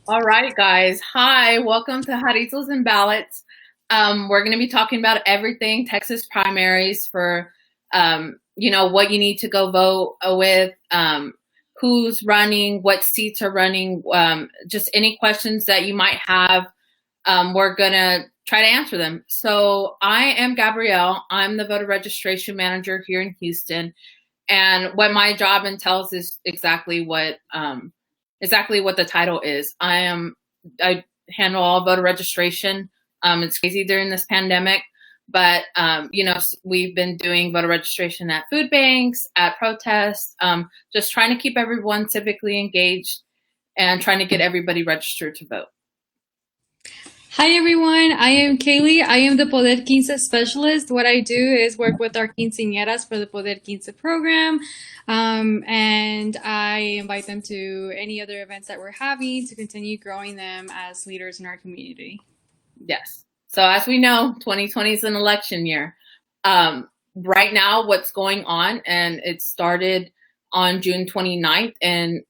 All right, guys. Hi, welcome to Jarritos and Ballots. We're going to be talking about everything Texas primaries for, what you need to go vote with, who's running, what seats are running, just any questions that you might have. We're going to try to answer them. So I am Gabrielle. I'm the voter registration manager here in Houston. And what my job entails is exactly what the title is. I handle all voter registration. It's crazy during this pandemic, but we've been doing voter registration at food banks, at protests, just trying to keep everyone civically engaged and trying to get everybody registered to vote. Hi everyone, I am Keyli. I am the PoderQuince specialist. What I do is work with our quinceañeras for the PoderQuince program, and I invite them to any other events that we're having to continue growing them as leaders in our community. Yes. So as we know, 2020 is an election year. Right now, what's going on, and it started on June 29th, and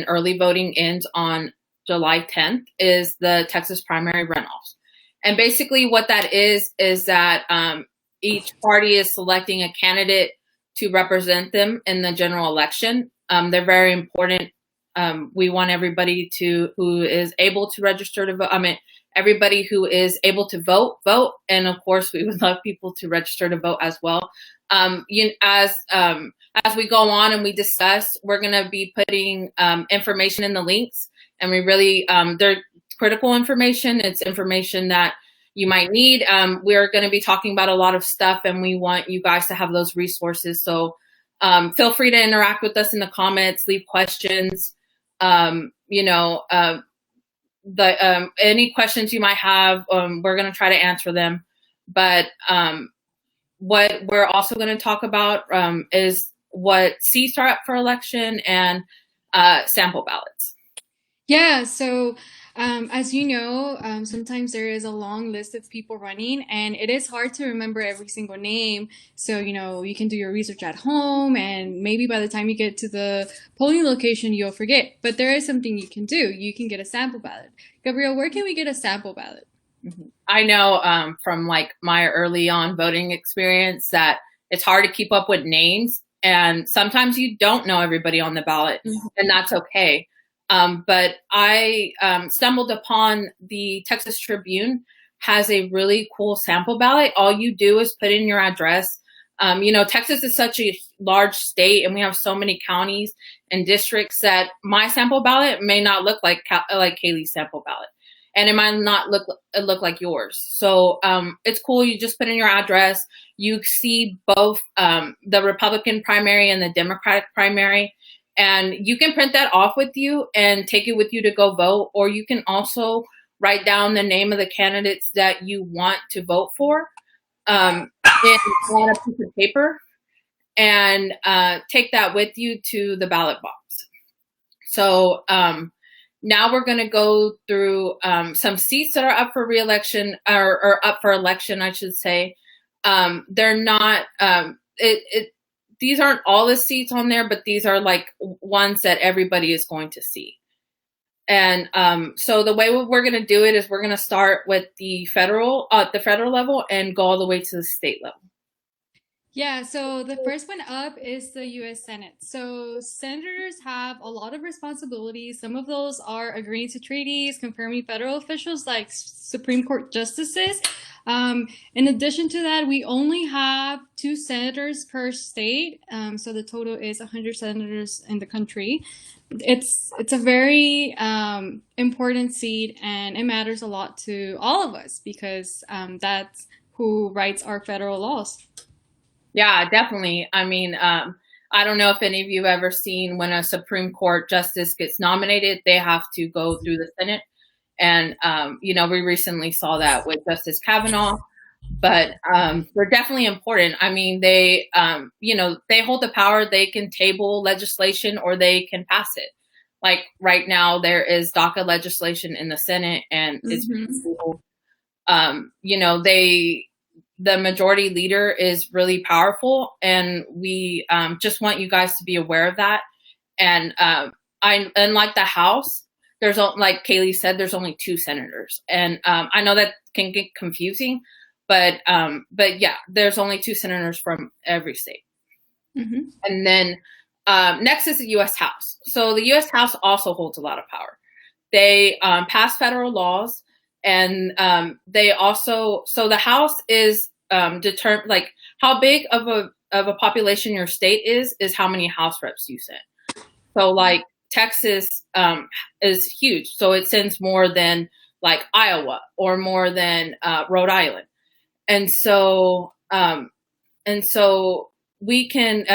early voting ends on July 10th, is the Texas primary runoffs. And basically what that is that each party is selecting a candidate to represent them in the general election. They're very important. We want everybody who is able to register to vote. Everybody who is able to vote. And of course, we would love people to register to vote as well. As we go on and we discuss, we're going to be putting information in the links. And we really, they're critical information. It's information that you might need. We're going to be talking about a lot of stuff, and we want you guys to have those resources. So feel free to interact with us in the comments, leave questions. Any questions you might have, we're going to try to answer them. But what we're also going to talk about is what seats are up for election and sample ballots. Yeah, so as you know, sometimes there is a long list of people running, and it is hard to remember every single name. So, you can do your research at home, and maybe by the time you get to the polling location, you'll forget. But there is something you can do. You can get a sample ballot. Gabrielle, where can we get a sample ballot? I know from like my early on voting experience that it's hard to keep up with names, and sometimes you don't know everybody on the ballot, and that's okay. But I stumbled upon the Texas Tribune has a really cool sample ballot. All you do is put in your address. Texas is such a large state, and we have so many counties and districts that my sample ballot may not look like Kaylee's sample ballot, and it might not look like yours. So it's cool. You just put in your address. You see both the Republican primary and the Democratic primary. And you can print that off with you and take it with you to go vote. Or you can also write down the name of the candidates that you want to vote for on a piece of paper and take that with you to the ballot box. So now we're going to go through some seats that are up for re-election or up for election, I should say. They're not, these aren't all the seats on there, but these are like ones that everybody is going to see. And so the way we're going to do it is we're going to start with the federal level and go all the way to the state level. Yeah, so the first one up is the U.S. Senate. So senators have a lot of responsibilities. Some of those are agreeing to treaties, confirming federal officials like Supreme Court justices. In addition to that, we only have 2 senators per state. So the total is 100 senators in the country. It's a very important seat, and it matters a lot to all of us because that's who writes our federal laws. Yeah, definitely. I don't know if any of you have ever seen when a Supreme Court justice gets nominated, they have to go through the Senate. And, we recently saw that with Justice Kavanaugh, but they're definitely important. They hold the power. They can table legislation or they can pass it. Like right now, there is DACA legislation in the Senate, and it's cool. The majority leader is really powerful, and we just want you guys to be aware of that. And unlike the House, like Keyli said, there's only 2 senators. And I know that can get confusing, but yeah, there's only 2 senators from every state. Mm-hmm. And then next is the U.S. House. So the U.S. House also holds a lot of power. They pass federal laws, and they also, so the House is determined, like how big of a population your state is how many House reps you send. So like Texas is huge, so it sends more than like Iowa or more than Rhode Island, and so we can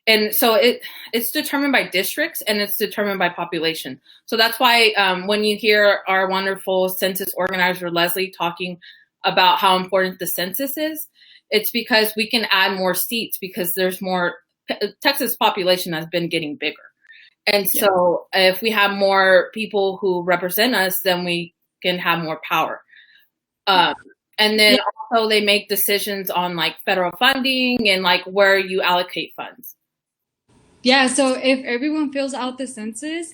and so it's determined by districts, and it's determined by population. So that's why when you hear our wonderful census organizer Leslie talking about how important the census is, it's because we can add more seats because there's more. Texas population has been getting bigger. And so if we have more people who represent us, then we can have more power. And then also they make decisions on like federal funding and like where you allocate funds. Yeah, so if everyone fills out the census,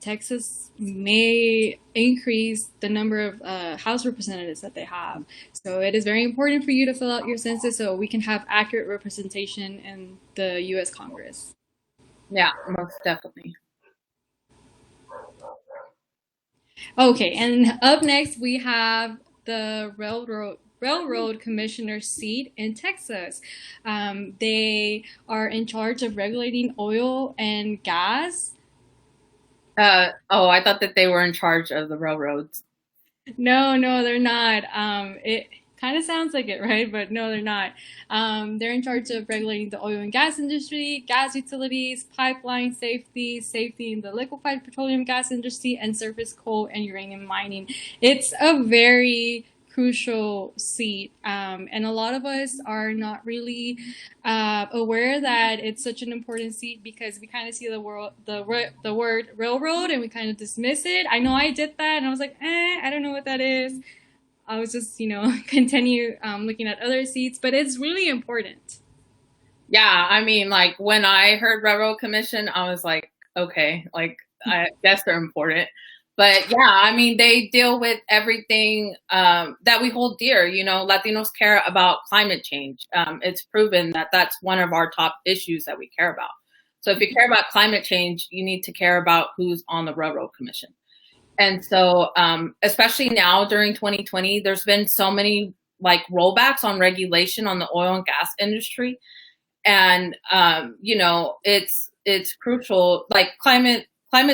Texas may increase the number of House representatives that they have. So it is very important for you to fill out your census so we can have accurate representation in the U.S. Congress. Yeah, most definitely. Okay, and up next we have the Railroad Commissioner seat in Texas. They are in charge of regulating oil and gas. I thought that they were in charge of the railroads. No, they're not. It kind of sounds like it, right? But no, they're not. They're in charge of regulating the oil and gas industry, gas utilities, pipeline safety in the liquefied petroleum gas industry, and surface coal and uranium mining. It's a very crucial seat, and a lot of us are not really aware that it's such an important seat because we kind of see the word railroad and we kind of dismiss it. I know I did that, and I was like, I don't know what that is. I was just, continue looking at other seats, but it's really important. Yeah, I mean, like when I heard Railroad Commission, I was like, okay, like I guess they're important. But yeah, I mean, they deal with everything that we hold dear. Latinos care about climate change. It's proven that that's one of our top issues that we care about. So if you care about climate change, you need to care about who's on the Railroad Commission. And so especially now during 2020, there's been so many like rollbacks on regulation on the oil and gas industry. And, it's crucial, like climate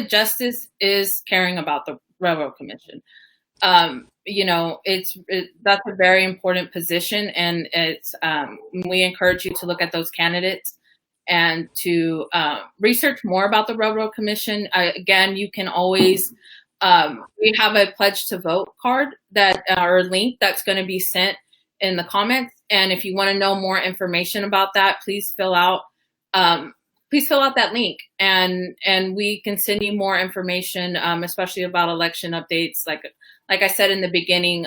justice is caring about the Railroad Commission. That's a very important position, and it's we encourage you to look at those candidates and to research more about the Railroad Commission. Again, you can always we have a pledge to vote card or link that's going to be sent in the comments, and if you want to know more information about that, please fill out that link, and we can send you more information, especially about election updates. Like I said in the beginning,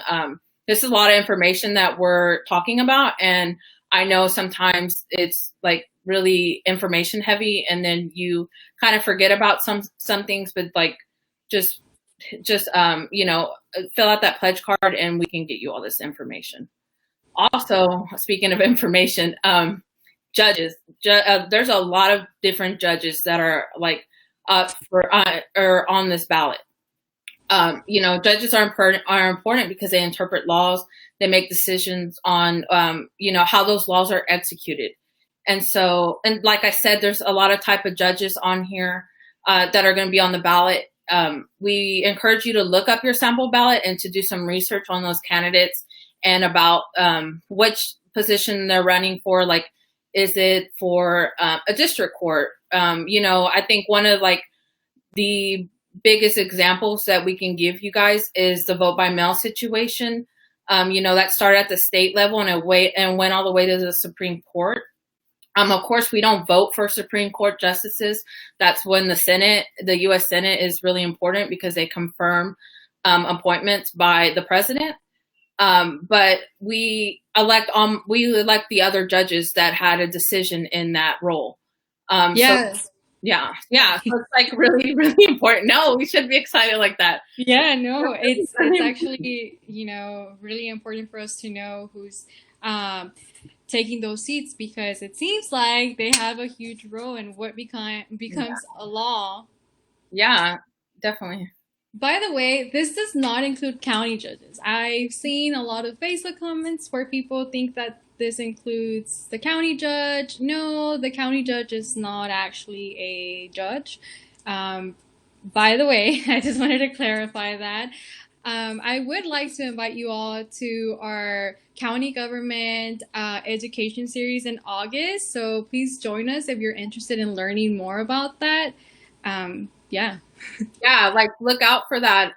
this is a lot of information that we're talking about, and I know sometimes it's like really information heavy, and then you kind of forget about some things, but like just fill out that pledge card, and we can get you all this information. Also, speaking of information, judges. There's a lot of different judges that are like up for or on this ballot. Judges are important because they interpret laws. They make decisions on how those laws are executed. And so, and like I said, there's a lot of type of judges on here that are going to be on the ballot. We encourage you to look up your sample ballot and to do some research on those candidates and about which position they're running for. Like, is it for a district court? I think one of like the biggest examples that we can give you guys is the vote by mail situation. That started at the state level and went all the way to the Supreme Court. Of course, we don't vote for Supreme Court justices. That's when the U.S. Senate is really important because they confirm appointments by the president. But we elect the other judges that had a decision in that role. Yes. Yeah. So it's like really, really important. No, we should be excited like that. Yeah, no, it's actually, really important for us to know who's taking those seats, because it seems like they have a huge role in what becomes a law. Yeah, definitely. By the way, this does not include county judges. I've seen a lot of Facebook comments where people think that this includes the county judge. No, the county judge is not actually a judge. By the way, I just wanted to clarify that. I would like to invite you all to our county government education series in August. So please join us if you're interested in learning more about that. Yeah, like look out for that.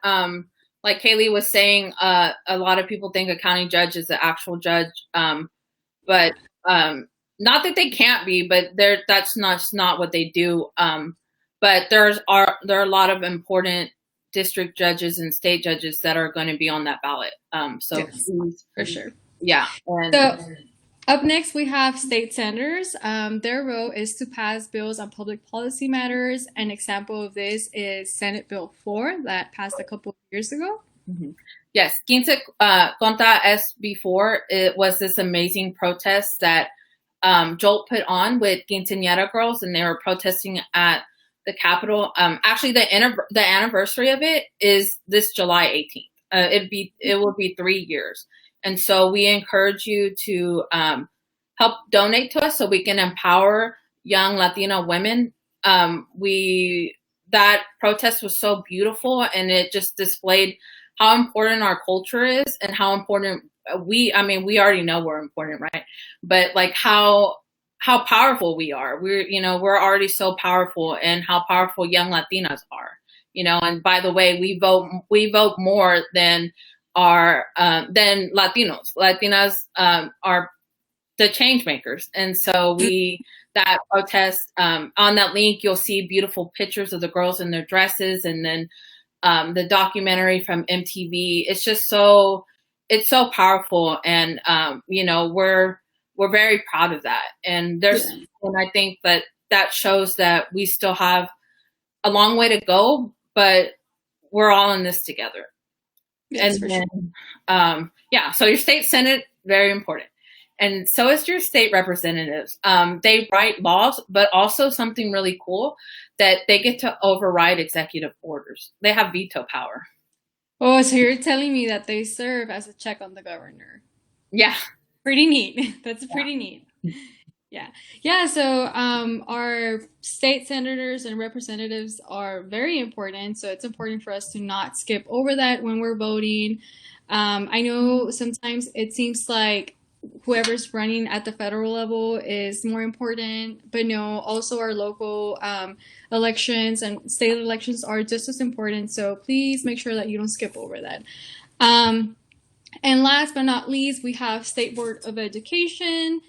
Like Keyli was saying, a lot of people think a county judge is the actual judge, but not that they can't be, but that's not what they do. But there are a lot of important district judges and state judges that are going to be on that ballot. So yes, please, for sure. Yeah. So up next, we have state senators. Their role is to pass bills on public policy matters. An example of this is Senate Bill 4 that passed a couple of years ago. Mm-hmm. Yes, 15 Contra SB4, it was this amazing protest that Jolt put on with quinceañera girls, and they were protesting at the Capitol. Actually, the anniversary of it is this July 18th. It will be 3 years. And so we encourage you to help donate to us so we can empower young Latina women. That protest was so beautiful, and it just displayed how important our culture is and how important we already know we're important, right? But like how powerful we are. We're already so powerful, and how powerful young Latinas are. And by the way, we vote more than than Latinos. Latinas are the change makers. And so that protest, on that link, you'll see beautiful pictures of the girls in their dresses, and then the documentary from MTV. It's so powerful. And, we're very proud of that. And and I think that shows that we still have a long way to go, but we're all in this together. Yes, and for then, sure. So your state Senate, very important. And so is your state representatives. They write laws, but also something really cool, that they get to override executive orders. They have veto power. Oh, so you're telling me that they serve as a check on the governor? Yeah. Pretty neat. That's pretty neat. Yeah. So our state senators and representatives are very important. So it's important for us to not skip over that when we're voting. I know sometimes it seems like whoever's running at the federal level is more important, but no, also our local elections and state elections are just as important. So please make sure that you don't skip over that. And last but not least, we have State Board of Education.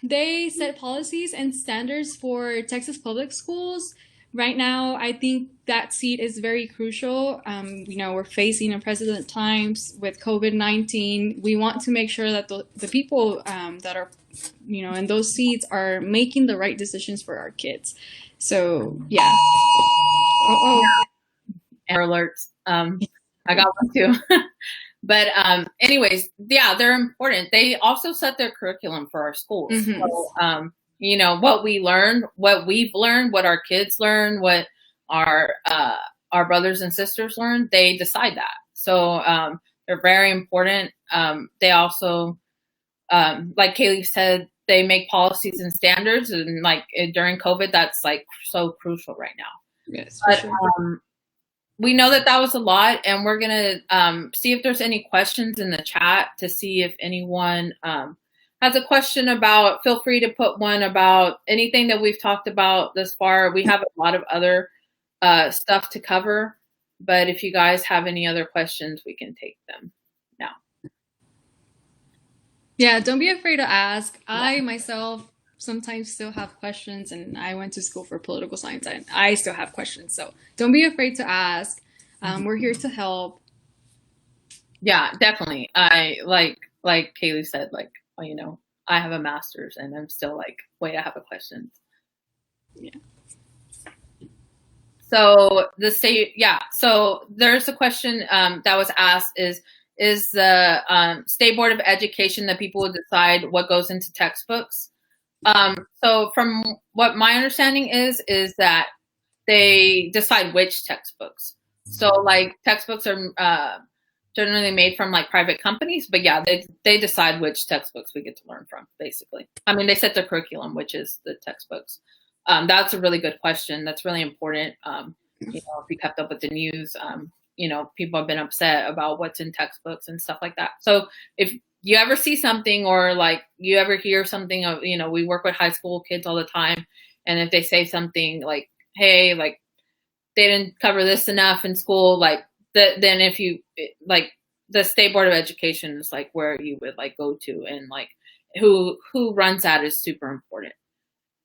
They set policies and standards for Texas public schools. Right now, I think that seat is very crucial. We're facing unprecedented times with COVID-19. We want to make sure that the people that are, in those seats are making the right decisions for our kids. So, yeah. Alerts. I got one too. But anyways, yeah, they're important. They also set their curriculum for our schools. Mm-hmm. So, what we learn, what we've learned, what our kids learn, what our brothers and sisters learn, they decide that. So they're very important. They also, like Keyli said, they make policies and standards, and like during COVID, that's like so crucial right now. Yes, for sure. We know that was a lot, and we're going to see if there's any questions in the chat to see if anyone has a question about, feel free to put one about anything that we've talked about thus far. We have a lot of other stuff to cover, but if you guys have any other questions, we can take them now. Yeah, don't be afraid to ask. Yeah. I myself sometimes still have questions, and I went to school for political science, and I still have questions. So don't be afraid to ask. We're here to help. Yeah, definitely. I like Keyli said, I have a master's, and I'm still like, wait, I have a question. Yeah. So the state, yeah. So there's a question that was asked: is the State Board of Education the people who decide what goes into textbooks? So from what my understanding is that they decide which textbooks. So like textbooks are generally made from like private companies, but yeah, they decide which textbooks we get to learn from, basically. I mean, they set the curriculum, which is the textbooks. That's a really good question. That's really important. If you kept up with the news, people have been upset about what's in textbooks and stuff like that. So if you ever see something or like you ever hear something of, we work with high school kids all the time. And if they say something like, hey, like they didn't cover this enough in school, like then if you like the State Board of Education is like where you would like go to, and like who runs that is super important.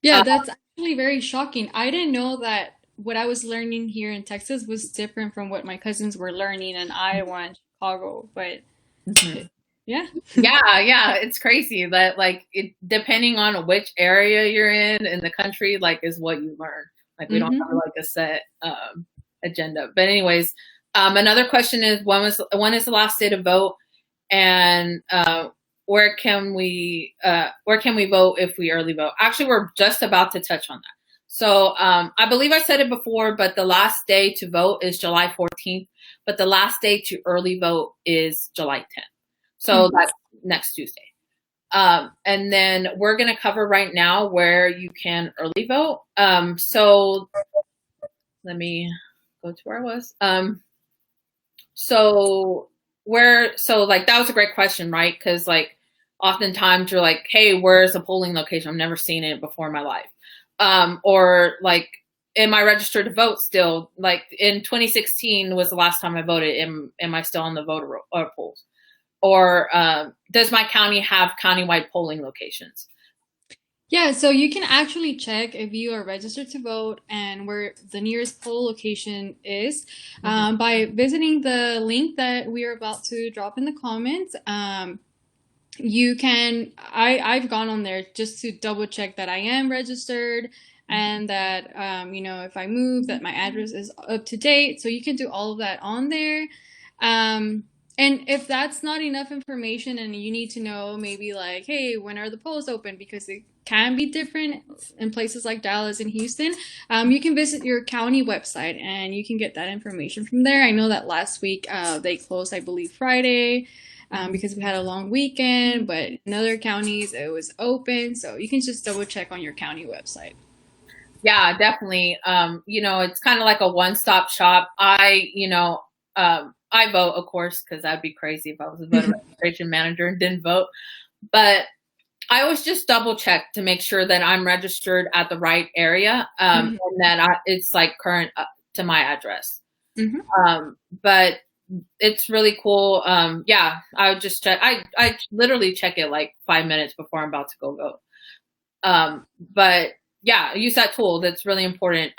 Yeah, that's actually very shocking. I didn't know that what I was learning here in Texas was different from what my cousins were learning in Iowa and Chicago. But yeah. Yeah, it's crazy that like depending on which area you're in the country, like is what you learn. Like we don't have like a set agenda. But anyways, another question is when is the last day to vote, and where can we vote if we early vote? Actually, we're just about to touch on that. So I believe I said it before, but the last day to vote is July 14th, but the last day to early vote is July 10th. So that's next Tuesday. And then we're going to cover right now where you can early vote. So let me go to where I was. So like that was a great question, right? Because like oftentimes you're like, hey, where's the polling location? I've never seen it before in my life. Or like, am I registered to vote still? Like in 2016 was the last time I voted. Am I still on the voter polls? Or does my county have countywide polling locations? Yeah, so you can actually check if you are registered to vote and where the nearest poll location is by visiting the link that we are about to drop in the comments. You can, I've gone on there just to double check that I am registered and that, if I move, that my address is up to date. So you can do all of that on there. And if that's not enough information and you need to know maybe like, hey, when are the polls open? Because it can be different in places like Dallas and Houston. You can visit your county website and you can get that information from there. I know that last week they closed, I believe, Friday because we had a long weekend, but in other counties it was open. So you can just double check on your county website. Yeah, definitely. It's kind of like a one-stop shop. I vote, of course, because that'd be crazy if I was a voter registration manager and didn't vote. But I always just double check to make sure that I'm registered at the right area and that it's like current to my address. But it's really cool. I would just check. I literally check it like 5 minutes before I'm about to go vote. But yeah, use that tool. That's really important.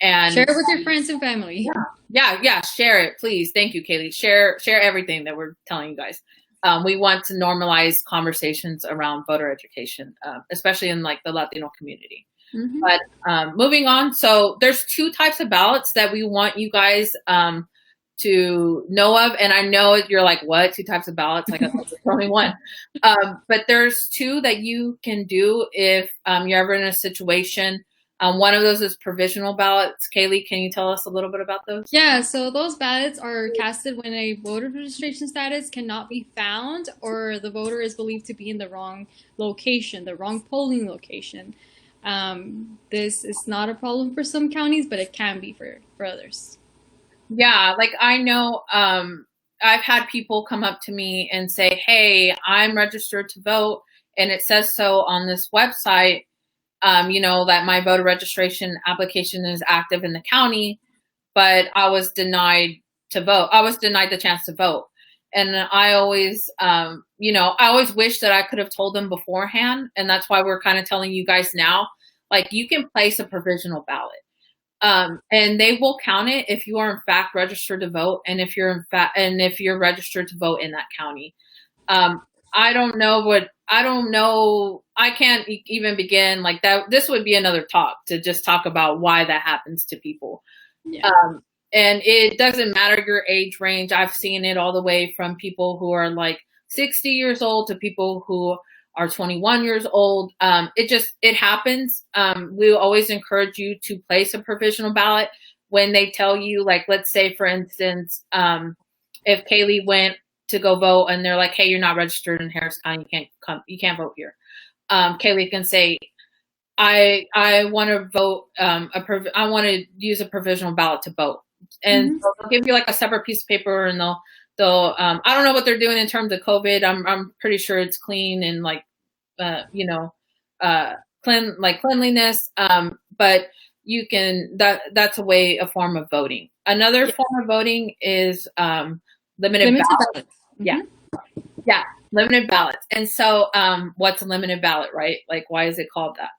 And share it with your friends and family. Yeah. Share it, please. Thank you, Keyli. Share everything that we're telling you guys. We want to normalize conversations around voter education, especially in like the Latino community. But moving on, so there's two types of ballots that we want you guys to know of. And I know you're like, what? Two types of ballots? Like I thought there's only one. But there's two that you can do if you're ever in a situation. One of those is provisional ballots. Keyli, can you tell us a little bit about those? Yeah, so those ballots are casted when a voter registration status cannot be found or the voter is believed to be in the wrong location, the wrong polling location. This is not a problem for some counties, but it can be for others. Yeah, like I know I've had people come up to me and say, hey, I'm registered to vote and it says so on this website. That my voter registration application is active in the county, but I was denied to vote. I was denied the chance to vote. And I always, I always wish that I could have told them beforehand. And that's why we're kind of telling you guys now, like you can place a provisional ballot. And they will count it if you are in fact registered to vote. And if you're registered to vote in that county. I don't know I can't even begin like that. This would be another talk to just talk about why that happens to people. Yeah. And it doesn't matter your age range. I've seen it all the way from people who are like 60 years old to people who are 21 years old. It happens. We always encourage you to place a provisional ballot when they tell you, like, let's say, for instance, if Keyli went to go vote and they're like, hey, you're not registered in Harris County, you can't vote here. Keyli can say, I want to vote, I want to use a provisional ballot to vote. And so they'll give you like a separate piece of paper, and they'll I don't know what they're doing in terms of COVID. I'm pretty sure it's clean and like, cleanliness. But you can, that's a form of voting. Another form of voting is limited ballots. Yeah. Yeah. Limited ballots. And so what's a limited ballot, right? Like, why is it called that?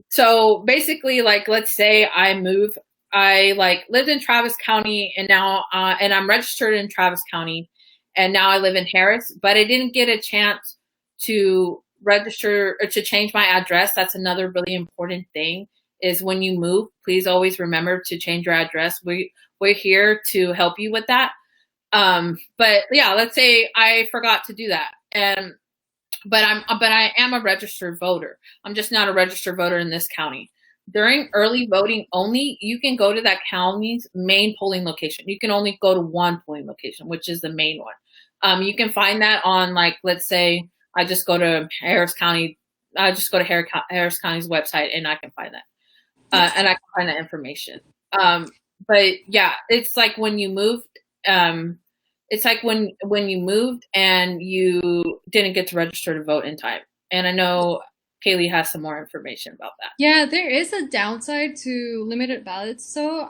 So basically, like, let's say I like lived in Travis County, and now, and I'm registered in Travis County, and now I live in Harris, but I didn't get a chance to register or to change my address. That's another really important thing, is when you move, please always remember to change your address. We're here to help you with that. But yeah, let's say I forgot to do that, but I am a registered voter. I'm just not a registered voter in this county. During early voting only, you can go to that county's main polling location. You can only go to one polling location, which is the main one. You can find that on, like, let's say I just go to Harris County. I just go to Harris County's website, and I can find that. And I can find that information. But yeah, it's like when you moved. It's like when you moved and you didn't get to register to vote in time. And I know Keyli has some more information about that. Yeah, there is a downside to limited ballots. So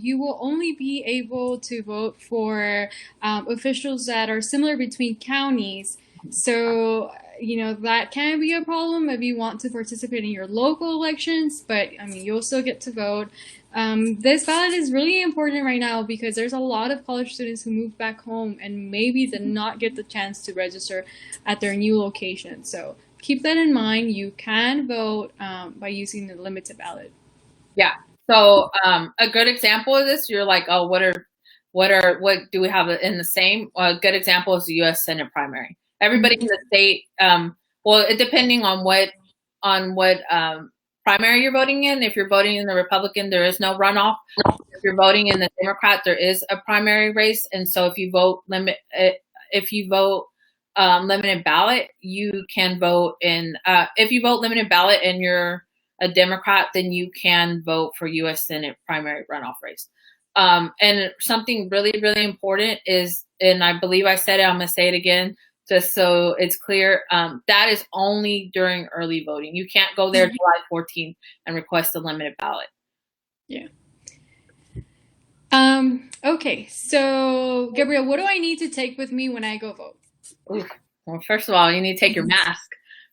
you will only be able to vote for officials that are similar between counties. So, that can be a problem if you want to participate in your local elections, but I mean, you'll still get to vote. This ballot is really important right now because there's a lot of college students who moved back home and maybe did not get the chance to register at their new location. So keep that in mind. You can vote by using the limited ballot. Yeah. So a good example of this, you're like, oh, what do we have in the same? A good example is the U.S. Senate primary. Everybody in the state, depending on what primary you're voting in. If you're voting in the Republican, there is no runoff. If you're voting in the Democrat, there is a primary race. And so if you vote limited ballot, you can vote in. If you vote limited ballot and you're a Democrat, then you can vote for U.S. Senate primary runoff race. And something really, really important is, and I believe I said it, I'm going to say it again, just so it's clear, that is only during early voting. You can't go there July 14th and request a limited ballot. Yeah. Okay, so Gabrielle, what do I need to take with me when I go vote? Ooh. Well, first of all, you need to take your mask.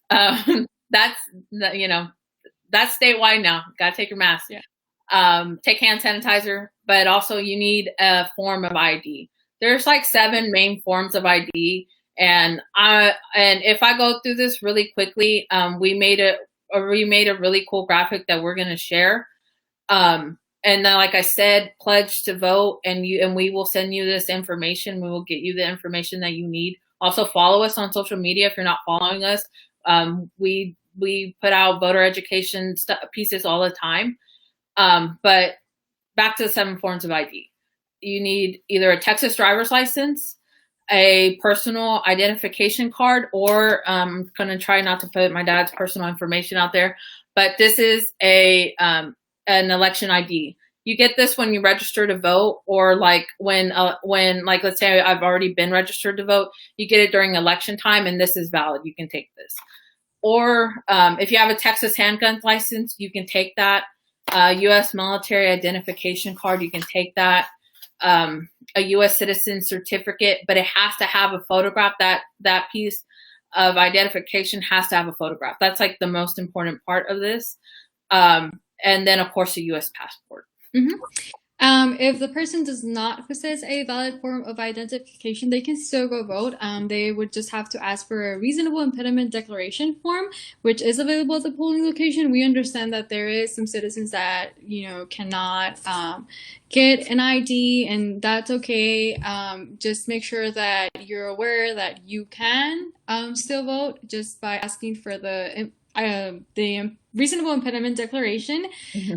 That's statewide now. Got to take your mask. Yeah. Take hand sanitizer, but also you need a form of ID. There's like 7 main forms of ID. And if I go through this really quickly, we made a really cool graphic that we're going to share. And then, like I said, pledge to vote, and we will send you this information. We will get you the information that you need. Also, follow us on social media if you're not following us. We put out voter education pieces all the time. But back to the 7 forms of ID. You need either a Texas driver's license, a personal identification card, or I'm going to try not to put my dad's personal information out there, but this is an election ID. You get this when you register to vote, or like when like, let's say I've already been registered to vote, you get it during election time, and this is valid. You can take this. Or if you have a Texas handgun license, you can take that. U.S. military identification card, you can take that. A U.S. citizen certificate, but it has to have a photograph. That piece of identification has to have a photograph. That's like the most important part of this. And then, of course, a U.S. passport. Mm-hmm. If the person does not possess a valid form of identification, they can still go vote. They would just have to ask for a reasonable impediment declaration form, which is available at the polling location. We understand that there is some citizens that, cannot get an ID, and that's okay. Just make sure that you're aware that you can still vote just by asking for the reasonable impediment declaration.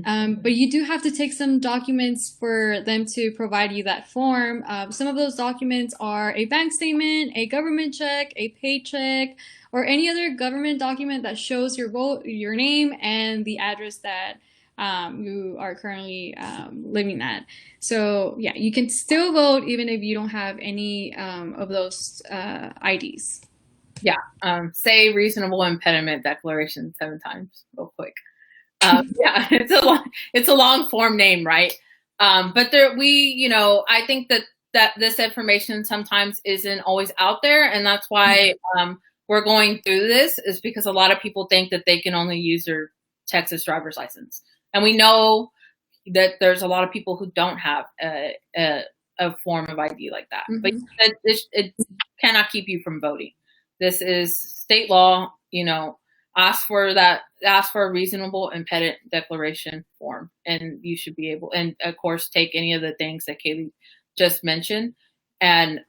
But you do have to take some documents for them to provide you that form. Some of those documents are a bank statement, a government check, a paycheck, or any other government document that shows your name, and the address that you are currently living at. So yeah, you can still vote even if you don't have any of those IDs. Yeah. Say reasonable impediment declaration 7 times real quick. Yeah, it's a long form name, right? But I think that this information sometimes isn't always out there, and that's why we're going through this, is because a lot of people think that they can only use their Texas driver's license, and we know that there's a lot of people who don't have a form of ID like that. But it cannot keep you from voting. This is state law. Ask for a reasonable impediment declaration form, and you should be able, and of course, take any of the things that Keyli just mentioned. And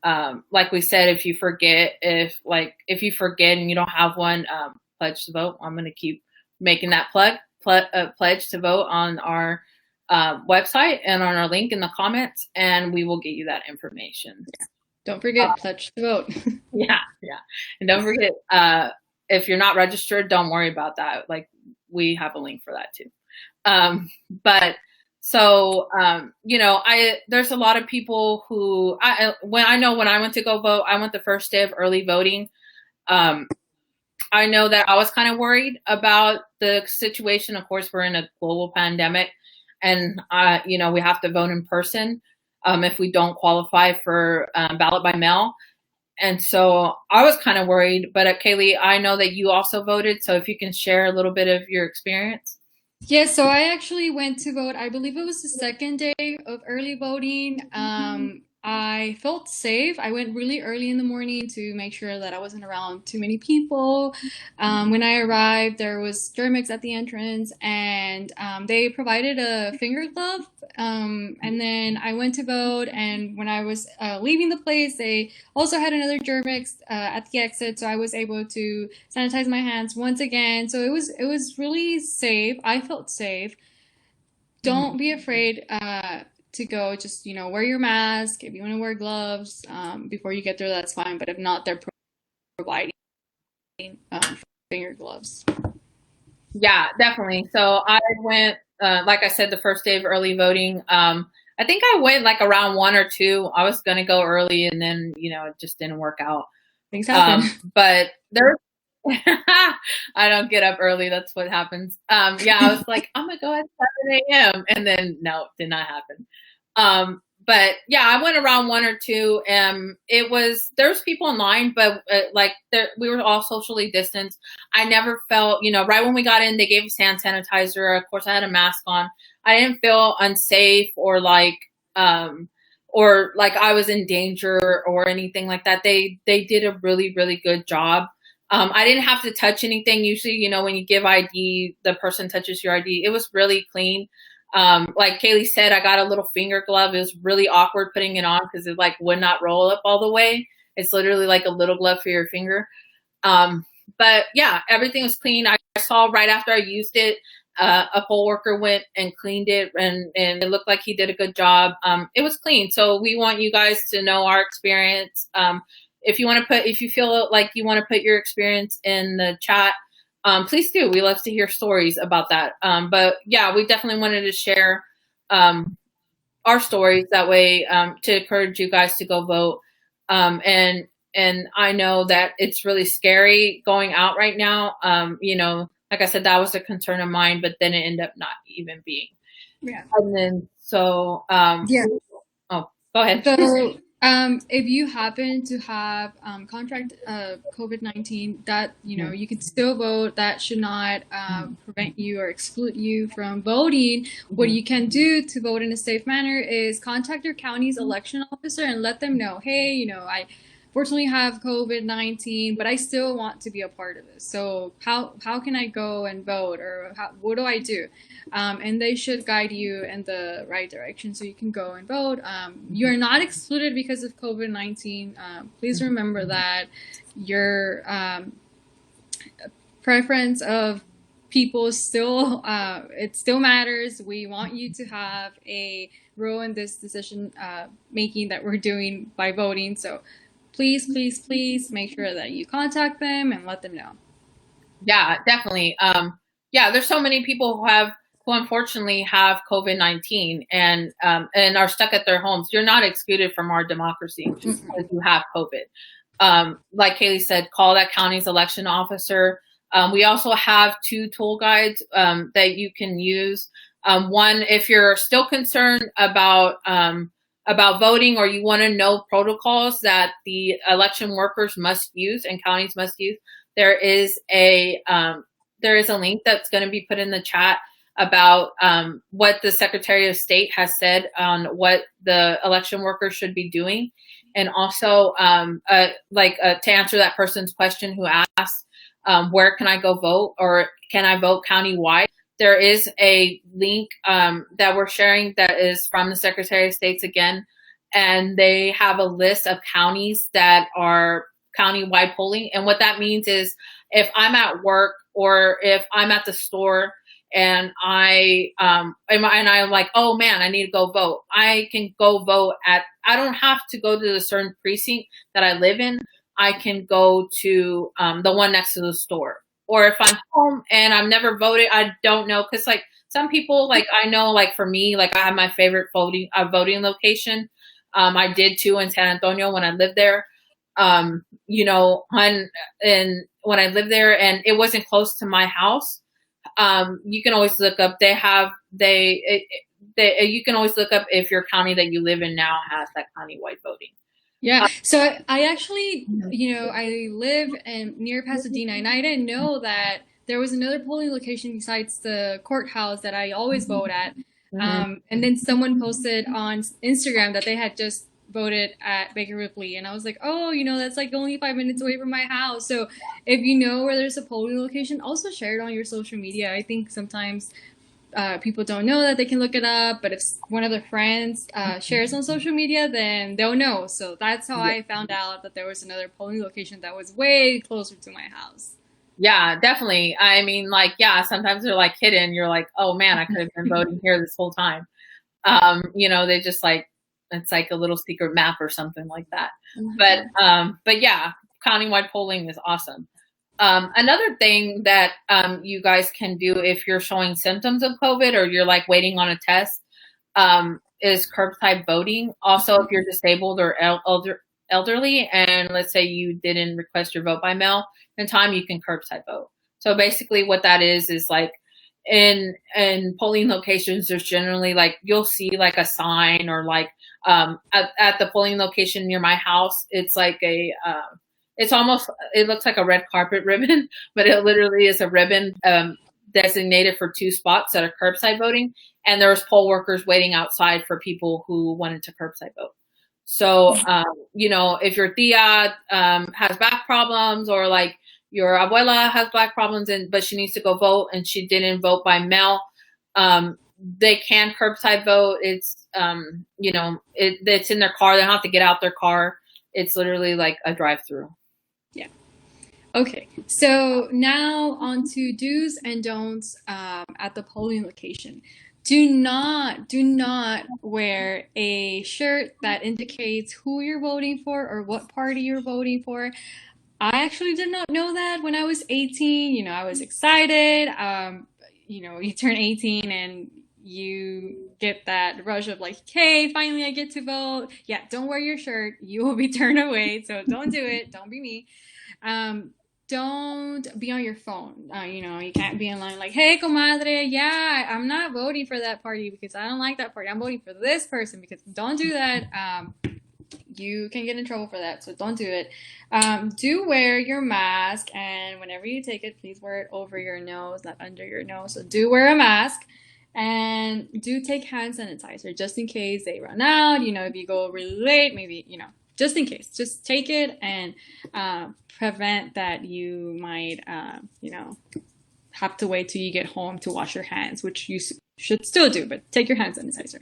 like we said, if you forget and you don't have one, pledge to vote. I'm going to keep making that pledge to vote on our website and on our link in the comments, and we will get you that information. Yeah. Don't forget, pledge to vote. Yeah. And don't forget, if you're not registered, don't worry about that. Like, we have a link for that too. There's a lot of people who, when I went to go vote, I went the first day of early voting. I know that I was kind of worried about the situation. Of course, we're in a global pandemic, and we have to vote in person. If we don't qualify for ballot by mail. And so I was kind of worried, but Keyli, I know that you also voted. So if you can share a little bit of your experience. Yeah, so I actually went to vote. I believe it was the second day of early voting. I felt safe. I went really early in the morning to make sure that I wasn't around too many people. When I arrived, there was germix at the entrance, and they provided a finger glove. And then I went to vote, and when I was leaving the place, they also had another germix at the exit, so I was able to sanitize my hands once again. So it was really safe. I felt safe. Don't be afraid to go. Just wear your mask. If you want to wear gloves before you get there, that's fine. But if not, they're providing finger gloves. Yeah, definitely. So I went, like I said, the first day of early voting. I think I went like around 1 or 2. I was going to go early, and then it just didn't work out. Things happen. But there. I don't get up early. That's what happens. I was like, I'm gonna go at 7 a.m. and then no, it did not happen. But yeah, I went around 1 or 2. There was people in line, but we were all socially distanced. I never felt, right when we got in, they gave us hand sanitizer. Of course, I had a mask on. I didn't feel unsafe or like I was in danger or anything like that. They did a really, really good job. I didn't have to touch anything. Usually, when you give ID, the person touches your ID. It was really clean. Like Keyli said, I got a little finger glove. It was really awkward putting it on because it would not roll up all the way. It's literally like a little glove for your finger. But yeah, everything was clean. I saw right after I used it, a poll worker went and cleaned it, and it looked like he did a good job. It was clean. So we want you guys to know our experience. If you feel like you want to put your experience in the chat, please do. We love to hear stories about that. But yeah, we definitely wanted to share our stories that way to encourage you guys to go vote. And I know that it's really scary going out right now. Like I said, that was a concern of mine, but then it ended up not even being. Yeah. And then yeah. Oh, go ahead. So If you happen to have contract COVID-19, that you can still vote. That should not prevent you or exclude you from voting. What you can do to vote in a safe manner is contact your county's election officer and let them know, hey, I fortunately have COVID-19, but I still want to be a part of this. So how can I go and vote, or what do I do? And they should guide you in the right direction so you can go and vote. You're not excluded because of COVID-19. Please remember that your preference of people still it still matters. We want you to have a role in this decision making that we're doing by voting. So please, please, please make sure that you contact them and let them know. Yeah, definitely. There's so many people who unfortunately have COVID-19 and are stuck at their homes. You're not excluded from our democracy just because you have COVID. Like Keyli said, call that county's election officer. We also have 2 tool guides that you can use. One, if you're still concerned about voting, or you want to know protocols that the election workers must use and counties must use, there is a link that's going to be put in the chat about what the Secretary of State has said on what the election workers should be doing. And also to answer that person's question who asked, where can I go vote, or can I vote countywide? There is a link that we're sharing that is from the Secretary of State's again, and they have a list of counties that are countywide polling. And what that means is if I'm at work or if I'm at the store and I'm like, oh man, I need to go vote, I can go vote I don't have to go to the certain precinct that I live in. I can go to the one next to the store. Or if I'm home and I've never voted, I don't know. Cause like some people, like I know, like for me, like I have my favorite voting location. I did too in San Antonio when I lived there. When I lived there and it wasn't close to my house, you can always look up. You can always look up if your county that you live in now has that countywide voting. Yeah. So I actually, I live near Pasadena, and I didn't know that there was another polling location besides the courthouse that I always vote at. And then someone posted on Instagram that they had just voted at Baker Ripley, and I was like, oh, that's like only 5 minutes away from my house. So if you know where there's a polling location, also share it on your social media. I think sometimes people don't know that they can look it up, but if one of their friends shares on social media, then they'll know. So that's how I found out that there was another polling location that was way closer to my house. Yeah, definitely. I mean, sometimes they're like hidden. You're like, oh man, I could have been voting here this whole time. They just like, it's like a little secret map or something like that. But yeah, countywide polling is awesome. Another thing that you guys can do if you're showing symptoms of COVID or you're like waiting on a test is curbside voting. Also, if you're disabled or elderly and let's say you didn't request your vote by mail in time, you can curbside vote. So basically what that is like in polling locations, there's generally like you'll see like a sign or like at the polling location near my house, it's like it looks like a red carpet ribbon, but it literally is a ribbon designated for 2 spots that are curbside voting. And there's poll workers waiting outside for people who wanted to curbside vote. So, if your tia has back problems or like your abuela has back problems but she needs to go vote and she didn't vote by mail, they can curbside vote. It's, it's in their car. They don't have to get out their car. It's literally like a drive-through. Yeah. Okay. So now on to do's and don'ts at the polling location. Do not wear a shirt that indicates who you're voting for or what party you're voting for. I actually did not know that when I was 18. I was excited. You turn 18 and you get that rush of like, hey, finally I get to vote. Yeah, don't wear your shirt. You will be turned away. So don't do it. Don't be me. Don't be on your phone. You can't be in line like, hey, comadre, yeah, I'm not voting for that party because I don't like that party. I'm voting for this person because don't do that. you can get in trouble for that, so don't do it. Do wear your mask, and whenever you take it, please wear it over your nose, not under your nose. So do wear a mask, and do take hand sanitizer just in case they run out. If you go really late, maybe just in case, just take it and prevent that you might have to wait till you get home to wash your hands, which you should still do, but take your hand sanitizer.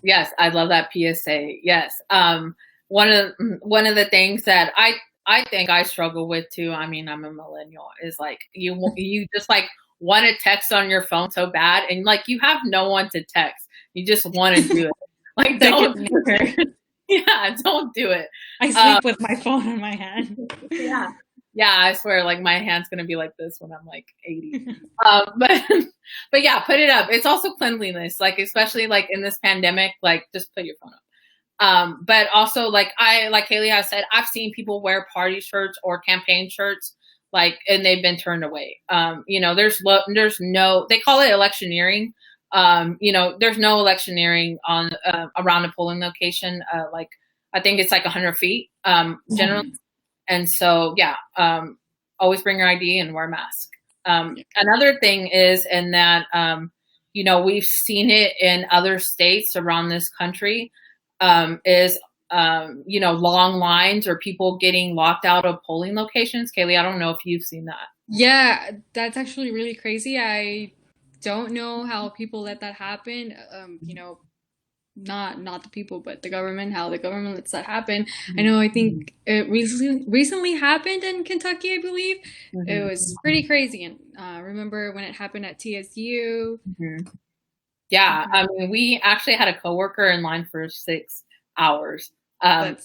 Yes, I love that PSA. Yes, one of the things that I think I struggle with too. I mean, I'm a millennial. Is like you just like want to text on your phone so bad, and like you have no one to text. You just want to do it. Like don't do it. Yeah, don't do it. I sleep with my phone in my hand. Yeah, I swear, like my hand's gonna be like this when I'm like 80. But yeah, put it up. It's also cleanliness, like especially like in this pandemic, like just put your phone up. But also like Keyli has said, I've seen people wear party shirts or campaign shirts, like, and they've been turned away. There's no, they call it electioneering. There's no electioneering on around a polling location. Like I think it's like 100 feet generally. And so, always bring your ID and wear a mask. Another thing is in that, we've seen it in other states around this country, is long lines or people getting locked out of polling locations. Keyli, I don't know if you've seen that. Yeah, that's actually really crazy. I don't know how people let that happen. Not the people, but the government, how the government lets that happen. I think it recently happened in Kentucky, I believe. It was pretty crazy. And remember when it happened at TSU? Yeah, I mean, we actually had a coworker in line for 6 hours. During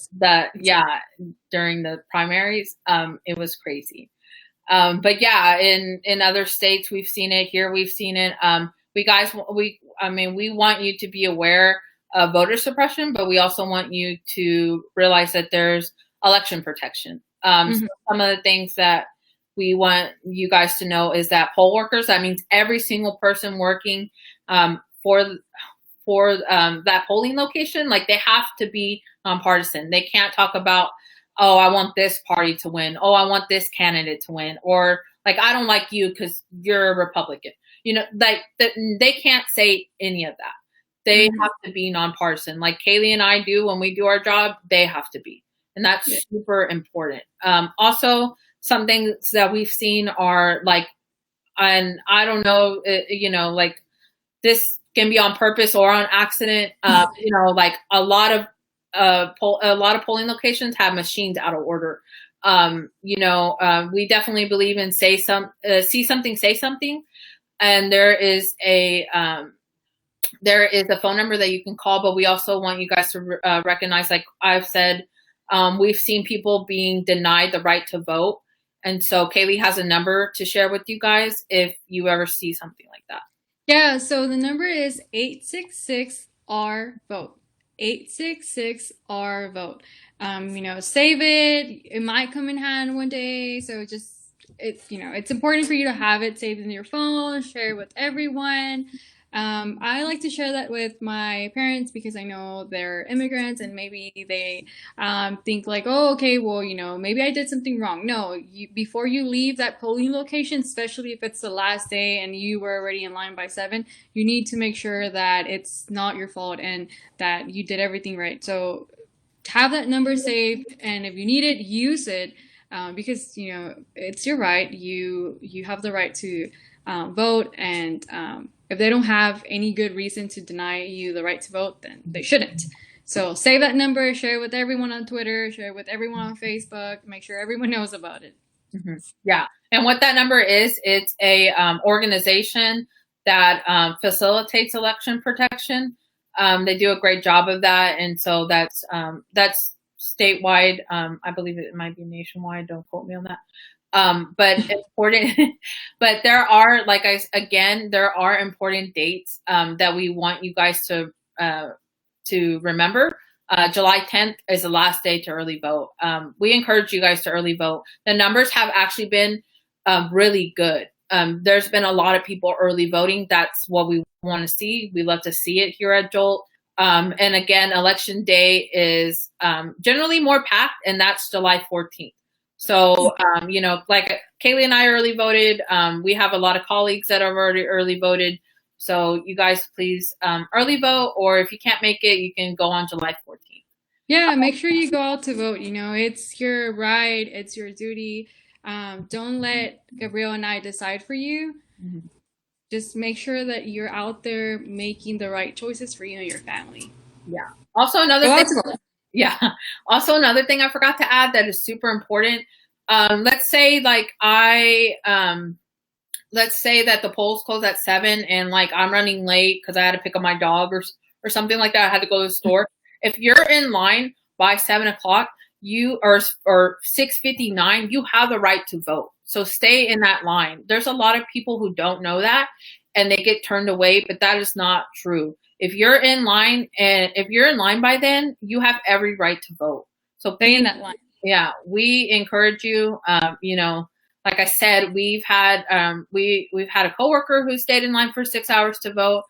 the primaries, it was crazy. But yeah, in other states, we've seen it. Here, we've seen it. We want you to be aware of voter suppression, but we also want you to realize that there's election protection. So some of the things that we want you guys to know is that poll workers, that means every single person working for that polling location, like they have to be nonpartisan. They can't talk about, oh, I want this party to win. Oh, I want this candidate to win. Or like, I don't like you because you're a Republican. They can't say any of that. They have to be nonpartisan. Like Keyli and I do when we do our job, they have to be. And that's super important. Also, some things that we've seen are like, and I don't know, like this can be on purpose or on accident. Like a lot of polling locations have machines out of order. We definitely believe in see something, say something. And there is a phone number that you can call, but we also want you guys to recognize, like I've said, we've seen people being denied the right to vote. And so Keyli has a number to share with you guys if you ever see something like that. Yeah, so the number is 866-R-VOTE. 866-R-VOTE. Save it. It might come in hand one day. So it's important for you to have it saved in your phone, share it with everyone. I like to share that with my parents because I know they're immigrants and maybe they think like, oh, okay, well, maybe I did something wrong. No, before you leave that polling location, especially if it's the last day and you were already in line by 7, you need to make sure that it's not your fault and that you did everything right. So have that number saved, and if you need it, use it because, it's your right. You have the right to vote, and if they don't have any good reason to deny you the right to vote, then they shouldn't. So save that number, share it with everyone on Twitter, share it with everyone on Facebook, make sure everyone knows about it. Yeah. And what that number is, it's a organization that facilitates election protection. They do a great job of that. And so that's statewide. I believe it might be nationwide. Don't quote me on that. But important, but there are important dates that we want you guys to remember. July 10th is the last day to early vote. We encourage you guys to early vote. The numbers have actually been really good. There's been a lot of people early voting. That's what we want to see. We love to see it here at Jolt. And again, election day is generally more packed, and that's July 14th. So, like Keyli and I early voted. We have a lot of colleagues that have already early voted. So you guys please early vote, or if you can't make it, you can go on July 14th. Yeah, make sure you go out to vote. It's your right, it's your duty. Don't let Gabrielle and I decide for you. Mm-hmm. Just make sure that you're out there making the right choices for you and your family. Yeah. Also another thing I forgot to add that is super important. Let's say let's say that the polls close at 7 and like I'm running late because I had to pick up my dog or something like that. I had to go to the store. If you're in line by 7 o'clock, you or 6:59, you have the right to vote. So stay in that line. There's a lot of people who don't know that and they get turned away, but that is not true. If you're in line by then, you have every right to vote. So stay in that line. Yeah, we encourage you. Like I said, we've had a coworker who stayed in line for 6 hours to vote.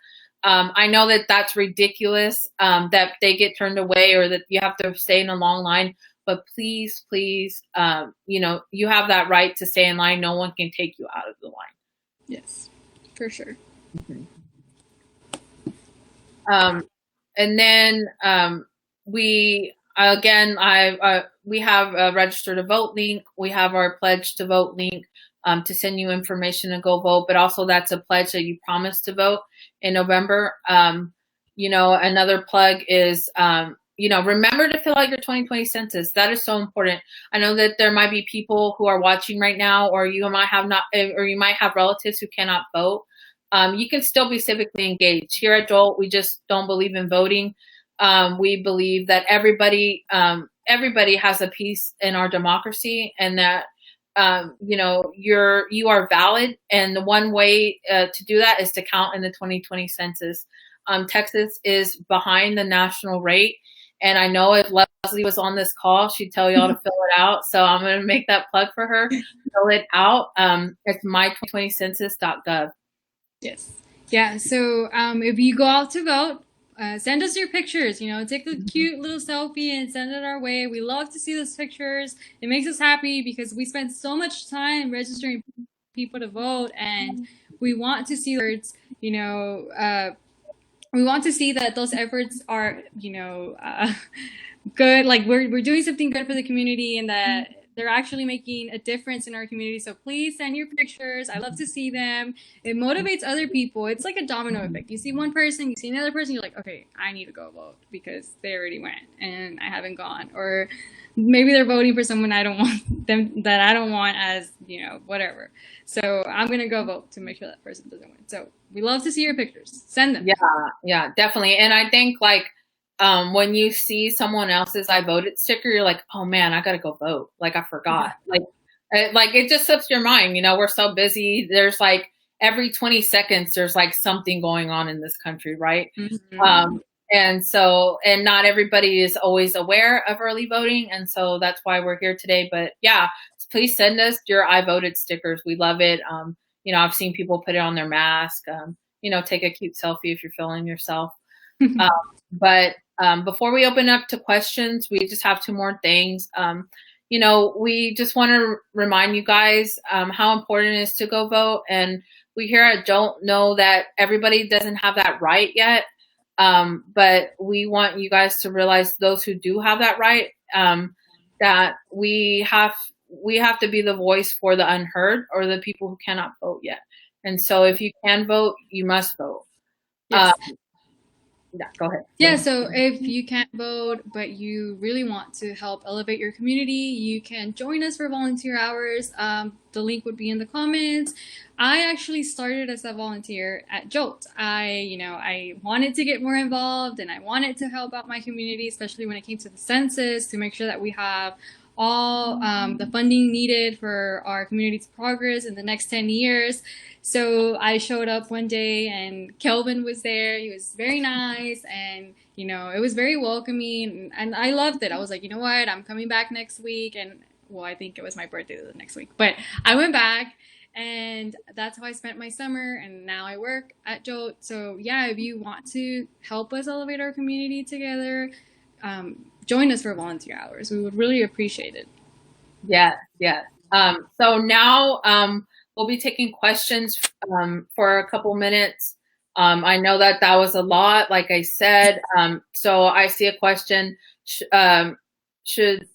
I know that that's ridiculous, that they get turned away or that you have to stay in a long line. But please, you have that right to stay in line. No one can take you out of the line. Yes, for sure. Mm-hmm. And then we have a register to vote link. We have our pledge to vote link to send you information to go vote. But also that's a pledge that you promise to vote in November. Another plug is remember to fill out your 2020 census. That is so important. I know that there might be people who are watching right now, or you might have relatives who cannot vote. You can still be civically engaged. Here at Jolt, we just don't believe in voting. We believe that everybody has a piece in our democracy, and that you are valid. And the one way to do that is to count in the 2020 census. Texas is behind the national rate. And I know if Leslie was on this call, she'd tell y'all to fill it out. So I'm going to make that plug for her. Fill it out. It's my2020census.gov. Yes. Yeah. So if you go out to vote, send us your pictures. Take a cute little selfie and send it our way. We love to see those pictures. It makes us happy because we spend so much time registering people to vote, and we want to see words, we want to see that those efforts are, good. Like we're doing something good for the community, and that they're actually making a difference in our community. So please send your pictures. I love to see them. It motivates other people. It's like a domino effect. You see one person, you see another person, you're like, okay, I need to go vote because they already went and I haven't gone. Or maybe they're voting for someone I don't want them, that I don't want as, whatever. So I'm going to go vote to make sure that person doesn't win. So we love to see your pictures. Send them. Yeah, definitely. And I think when you see someone else's I voted sticker, you're like, oh man, I got to go vote. Like I forgot. Yeah. Like it just slips your mind. We're so busy. There's every 20 seconds, there's something going on in this country. Right. Mm-hmm. And not everybody is always aware of early voting. And so that's why we're here today. But yeah, please send us your I voted stickers. We love it. I've seen people put it on their mask, take a cute selfie if you're feeling yourself. But before we open up to questions, we just have two more things. We just want to remind you guys how important it is to go vote. And we here at Jolt know that everybody doesn't have that right yet. But we want you guys to realize, those who do have that right, that we have to be the voice for the unheard or the people who cannot vote yet. And so if you can vote, you must vote. Yes. Yeah, go ahead. Yeah, so if you can't vote, but you really want to help elevate your community, you can join us for volunteer hours. The link would be in the comments. I actually started as a volunteer at Jolt. I wanted to get more involved, and I wanted to help out my community, especially when it came to the census, to make sure that we have all the funding needed for our community's progress in the next 10 years. So I showed up one day and Kelvin was there. He was very nice, and it was very welcoming, and I loved it. I was like, you know what, I'm coming back next week. And well, I think it was my birthday the next week, but I went back and that's how I spent my summer, and now I work at Jolt. So yeah, if you want to help us elevate our community together, join us for volunteer hours. We would really appreciate it. Yes, yes. So now we'll be taking questions for a couple minutes. I know that was a lot, like I said. So I see a question. Should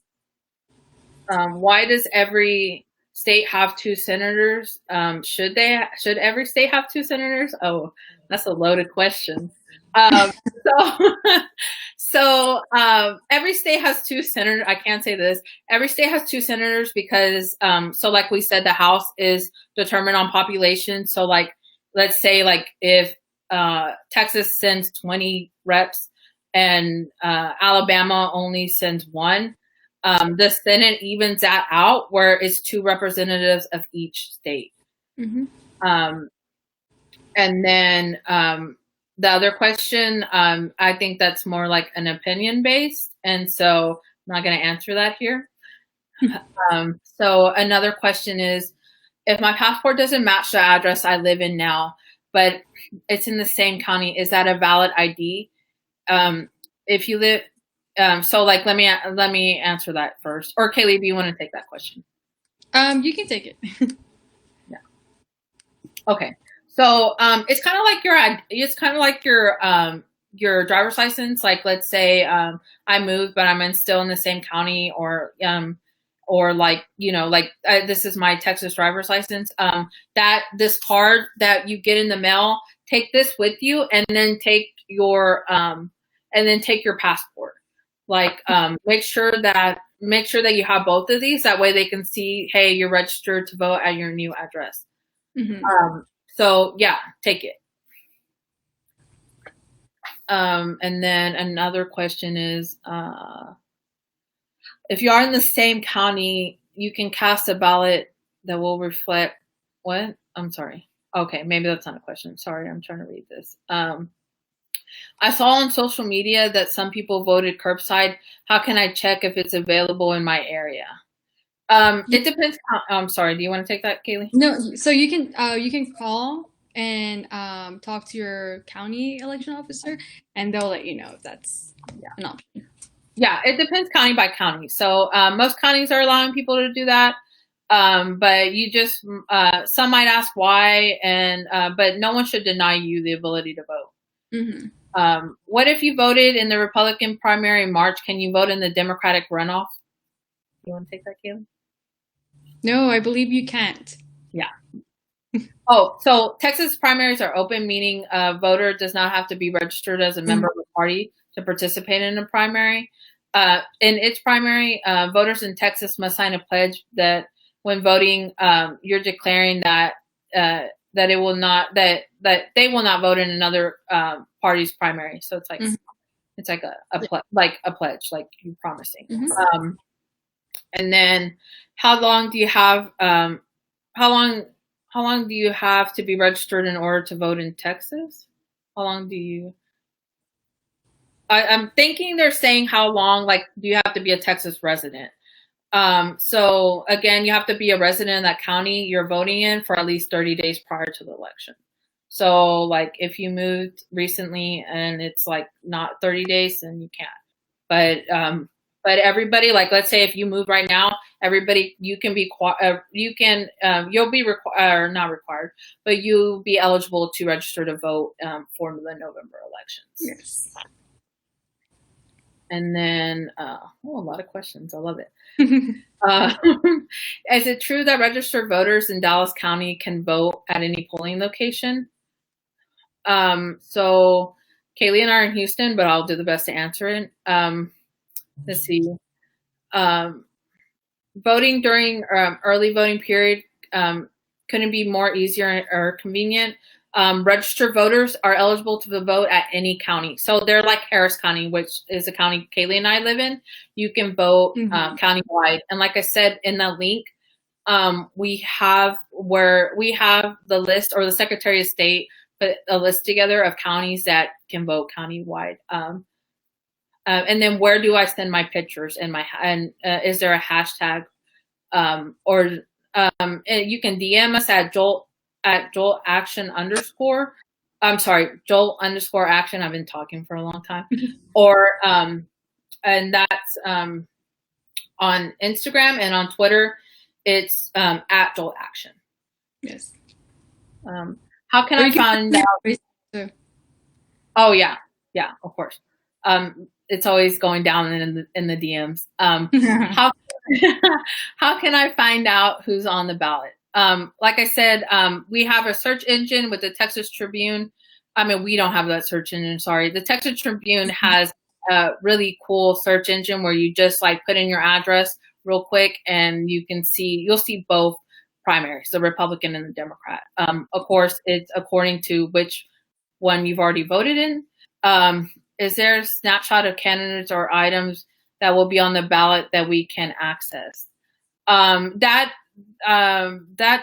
why does every state have 2 senators? Should every state have 2 senators? Oh, that's a loaded question. So every state has 2 senators. I can't say this. Every state has 2 senators because, so like we said, the House is determined on population. So like, let's say like if Texas sends 20 reps and Alabama only sends 1, the Senate evens that out where it's 2 representatives of each state. Mm-hmm. And then the other question, I think that's more like an opinion based. And so I'm not going to answer that here. So another question is, if my passport doesn't match the address I live in now, but it's in the same county, is that a valid ID? If you live, so like, let me answer that first. Or Keyli, do you want to take that question? You can take it. Yeah. Okay. So it's kind of like your driver's license. Like, let's say I moved, but I'm still in the same county, or like, this is my Texas driver's license. That this card that you get in the mail, take this with you, and then take your passport. Like, make sure that you have both of these. That way they can see, hey, you're registered to vote at your new address. Mm-hmm. So yeah, take it. And then another question is, if you are in the same county, you can cast a ballot that will reflect what? I'm sorry. Okay, maybe that's not a question. Sorry, I'm trying to read this. I saw on social media that some people voted curbside. How can I check if it's available in my area? It depends. I'm sorry. Do you want to take that, Keyli? No. So you can call and talk to your county election officer, and they'll let you know if that's an option. Yeah, it depends county by county. So most counties are allowing people to do that, but you just some might ask why, and but no one should deny you the ability to vote. Mm-hmm. What if you voted in the Republican primary in March? Can you vote in the Democratic runoff? You want to take that, Keyli? No, I believe you can't. Yeah. Oh, so Texas primaries are open, meaning a voter does not have to be registered as a member of a party to participate in a primary. In its primary, voters in Texas must sign a pledge that when voting, you're declaring that they will not vote in another party's primary. So it's like it's like a pledge, like you promising. Mm-hmm. And then, how long do you have? How long do you have to be registered in order to vote in Texas? How long do you? I'm thinking they're saying how long, like, do you have to be a Texas resident? So again, you have to be a resident in that county you're voting in for at least 30 days prior to the election. So like if you moved recently and it's like not 30 days, then you can't. But everybody, like, let's say if you move right now, everybody, you'll be not required, but you'll be eligible to register to vote for the November elections. Yes. And then, a lot of questions. I love it. Is it true that registered voters in Dallas County can vote at any polling location? So Keyli and I are in Houston, but I'll do the best to answer it. Let's see. Voting during early voting period couldn't be more easier or convenient. Registered voters are eligible to vote at any county. So they're like Harris County, which is a county Keyli and I live in. You can vote countywide. And like I said in the link, we have the list, or the Secretary of State put a list together of counties that can vote countywide. And then where do I send my pictures and is there a hashtag? Or And you can DM us at Jolt Action _. I'm sorry, Jolt _Action. I've been talking for a long time. Or and that's on Instagram, and on Twitter, it's at Jolt Action. Yes. How can I find out? Oh yeah, of course. It's always going down in the DMs. How how can I find out who's on the ballot? Like I said, we have a search engine with the Texas Tribune. I mean, we don't have that search engine. Sorry, the Texas Tribune has a really cool search engine where you just like put in your address real quick, and you'll see both primaries, the Republican and the Democrat. Of course, it's according to which one you've already voted in. Is there a snapshot of candidates or items that will be on the ballot that we can access? That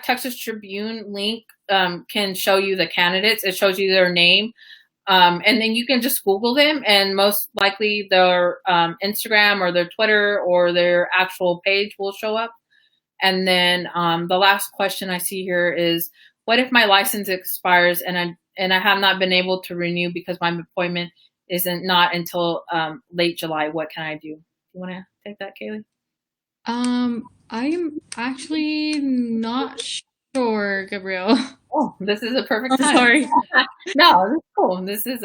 Texas Tribune link can show you the candidates. It shows you their name. And then you can just Google them, and most likely their Instagram or their Twitter or their actual page will show up. And then the last question I see here is, what if my license expires and I have not been able to renew because my appointment not until late July? What can I do? You want to take that, Keyli? I'm actually not sure, Gabrielle. Oh, this is a perfect time. Sorry. No, this is cool. This is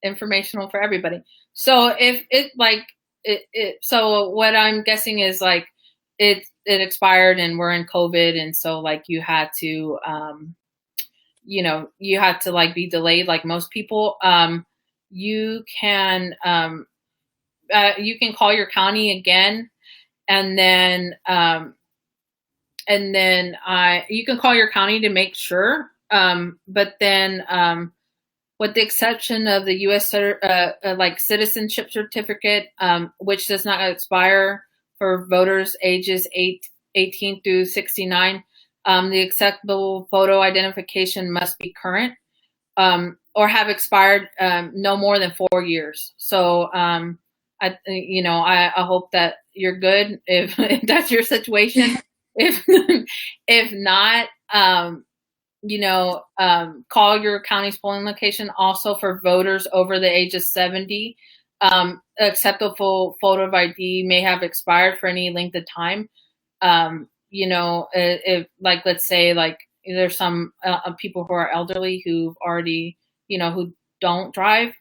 informational for everybody. So if so what I'm guessing is like it expired and we're in COVID, and so like you had to like be delayed like most people. You can call your county again, and then you can call your county to make sure. But then with the exception of the U.S. like citizenship certificate, which does not expire for voters ages 18 through 69, the acceptable photo identification must be current or have expired no more than 4 years. So I hope that you're good if that's your situation. If not, call your county's polling location. Also, for voters over the age of 70, acceptable photo of ID may have expired for any length of time. If like, let's say like there's some people who are elderly who've already, who don't drive,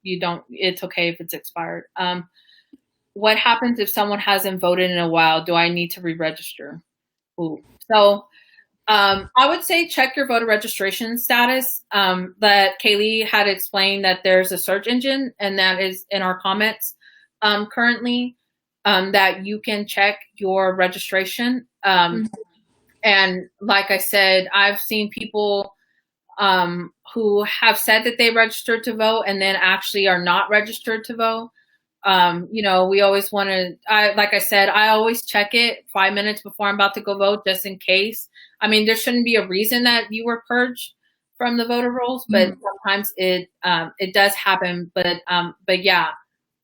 you don't, it's okay if it's expired. What happens if someone hasn't voted in a while? Do I need to re-register? So I would say check your voter registration status. That Keyli had explained that there's a search engine, and that is in our comments currently, that you can check your registration. And like I said, I've seen people who have said that they registered to vote and then actually are not registered to vote. We always want to, like I said, I always check it 5 minutes before I'm about to go vote, just in case. I mean, there shouldn't be a reason that you were purged from the voter rolls, but sometimes it does happen. But yeah,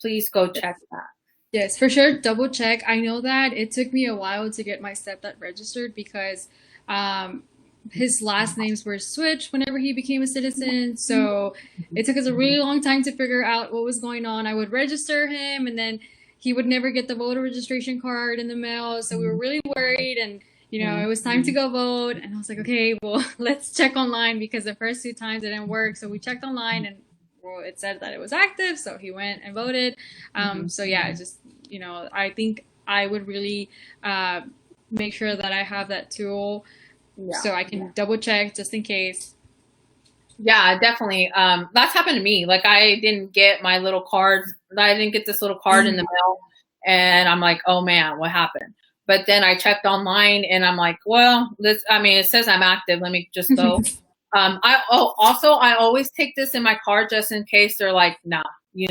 please go check that. Yes, for sure. Double check. I know that it took me a while to get my stepdad registered because his last names were switched whenever he became a citizen. So it took us a really long time to figure out what was going on. I would register him, and then he would never get the voter registration card in the mail. So we were really worried, and it was time to go vote. And I was like, okay, well, let's check online, because the first 2 times it didn't work. So we checked online, and it said that it was active. So he went and voted. So yeah, just, I think I would really make sure that I have that tool. Yeah. So I can double check just in case. Yeah, definitely. That's happened to me. Like, I didn't get my little card. I didn't get this little card in the mail, and I'm like, oh man, what happened? But then I checked online, and I'm like, well, it says I'm active. Let me just go. I always take this in my car just in case they're like, nah, you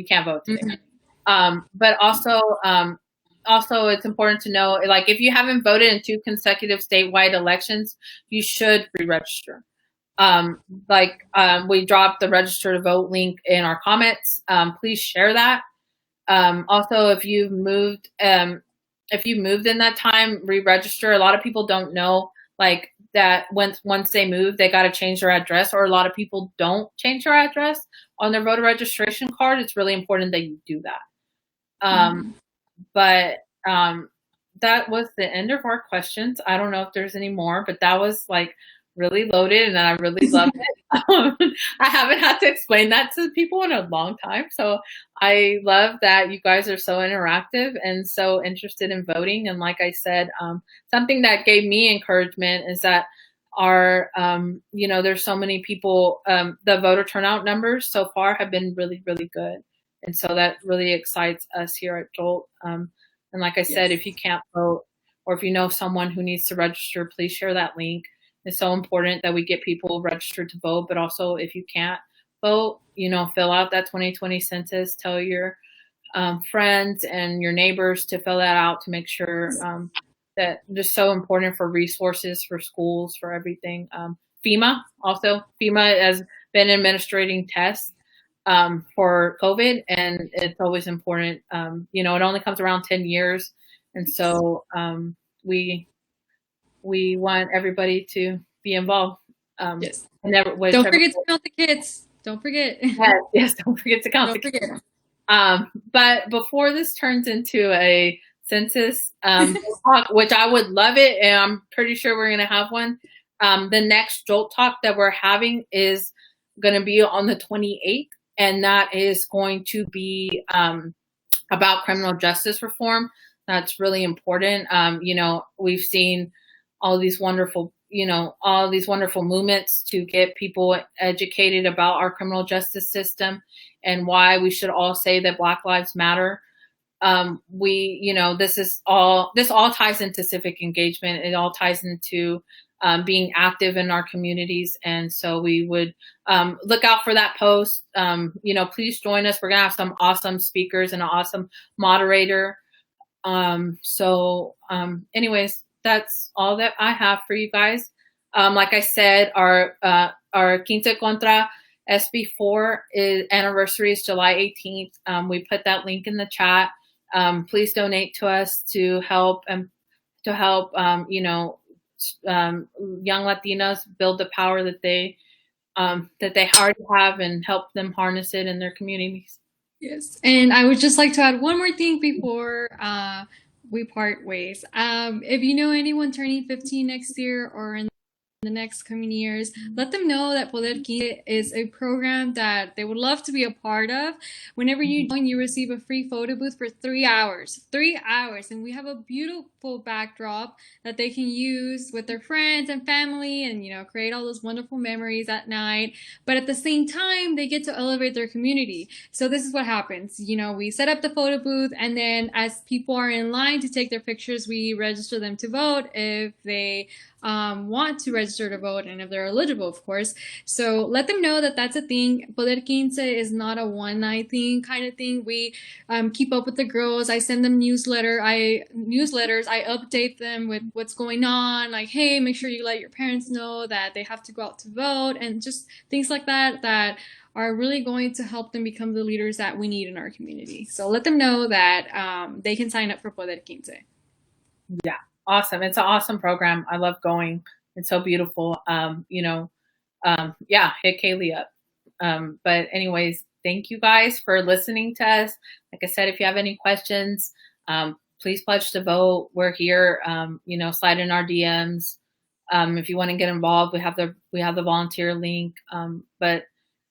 can't vote today. But also, it's important to know, like, if you haven't voted in 2 consecutive statewide elections, you should re-register. We dropped the register to vote link in our comments. Please share that. Also, if you've moved if you moved in that time, re-register. A lot of people don't know like that once they move, they got to change their address, or a lot of people don't change their address on their voter registration card. It's really important that you do that. But that was the end of our questions. I don't know if there's any more, but that was like really loaded and I really loved it. I haven't had to explain that to people in a long time. So I love that you guys are so interactive and so interested in voting. And like I said, something that gave me encouragement is that our, there's so many people, the voter turnout numbers so far have been really, really good. And so that really excites us here at Jolt. And like I said, if you can't vote or if you know someone who needs to register, please share that link. It's so important that we get people registered to vote, but also if you can't vote, fill out that 2020 census, tell your friends and your neighbors to fill that out to make sure that just so important for resources, for schools, for everything. FEMA has been administrating tests for COVID, and it's always important. It only comes around 10 years. And so we want everybody to be involved. Yes. Don't forget to count the kids. Don't forget. Yes, don't forget to count the kids. But before this turns into a census talk, which I would love it, and I'm pretty sure we're going to have one, the next Jolt Talk that we're having is going to be on the 28th, and that is going to be about criminal justice reform. That's really important. We've seen all these wonderful movements to get people educated about our criminal justice system and why we should all say that Black Lives Matter. This all ties into civic engagement. It all ties into being active in our communities. And so we would look out for that post. Please join us. We're going to have some awesome speakers and an awesome moderator. Anyways, that's all that I have for you guys. Like I said, our Quince Contra SB4 anniversary is July 18th. We put that link in the chat. Please donate to us to help young Latinas build the power that they already have and help them harness it in their communities. Yes, and I would just like to add one more thing before we part ways. If you know anyone turning 15 next year or in the next coming years, let them know that Politki is a program that they would love to be a part of. Whenever you join, you receive a free photo booth for 3 hours. 3 hours. And we have a beautiful backdrop that they can use with their friends and family and, create all those wonderful memories at night. But at the same time, they get to elevate their community. So this is what happens. We set up the photo booth, and then as people are in line to take their pictures, we register them to vote if they want to register to vote and if they're eligible, of course. So let them know that that's a thing. PoderQuince is not a one-night thing kind of thing. We keep up with the girls. I send them newsletters. I update them with what's going on. Like, hey, make sure you let your parents know that they have to go out to vote, and just things like that are really going to help them become the leaders that we need in our community. So let them know that they can sign up for PoderQuince. Yeah. Awesome. It's an awesome program. I love going. It's so beautiful. Hit Keyli up. But anyways, thank you guys for listening to us. Like I said, if you have any questions, please pledge to vote. We're here, slide in our DMs. If you want to get involved, we have the volunteer link. But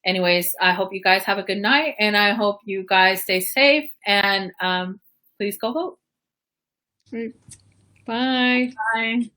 anyways, I hope you guys have a good night, and I hope you guys stay safe, and please go vote. Bye. Bye.